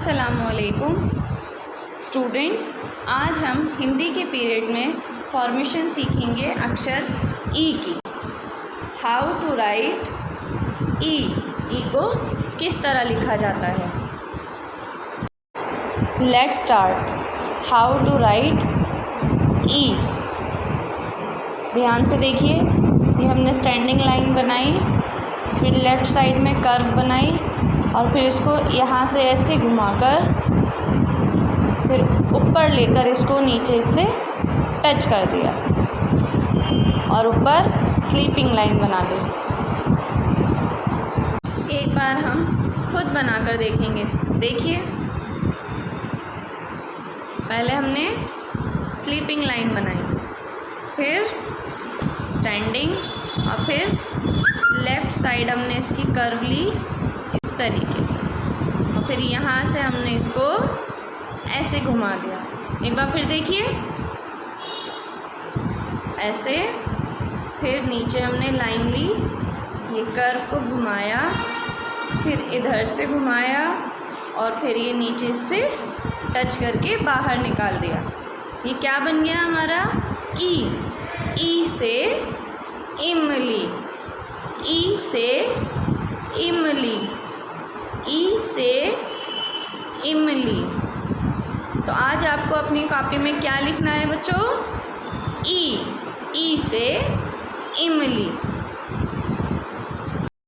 अस्सलामुअलैकुम स्टूडेंट्स, आज हम हिंदी के पीरियड में फॉर्मेशन सीखेंगे अक्षर ई की। हाउ टू राइट ई। ई को किस तरह लिखा जाता है। Let's start. How to write ई। ध्यान से देखिए, ये हमने स्टैंडिंग लाइन बनाई, फिर लेफ़्ट साइड में कर्व बनाई और फिर इसको यहाँ से ऐसे घुमाकर फिर ऊपर लेकर इसको नीचे से टच कर दिया और ऊपर स्लीपिंग लाइन बना दी। एक बार हम खुद बनाकर देखेंगे। देखिए, पहले हमने स्लीपिंग लाइन बनाई, फिर स्टैंडिंग और फिर लेफ़्ट साइड हमने इसकी कर्व ली इस तरीके से और फिर यहाँ से हमने इसको ऐसे घुमा दिया। एक बार फिर देखिए, ऐसे, फिर नीचे हमने लाइन ली, ये कर्व को घुमाया, फिर इधर से घुमाया और फिर ये नीचे से टच करके बाहर निकाल दिया। ये क्या बन गया हमारा ई। ई से इमली, ई से इमली, ई से इमली। तो आज आपको अपनी कॉपी में क्या लिखना है बच्चों? ई। ई से इमली।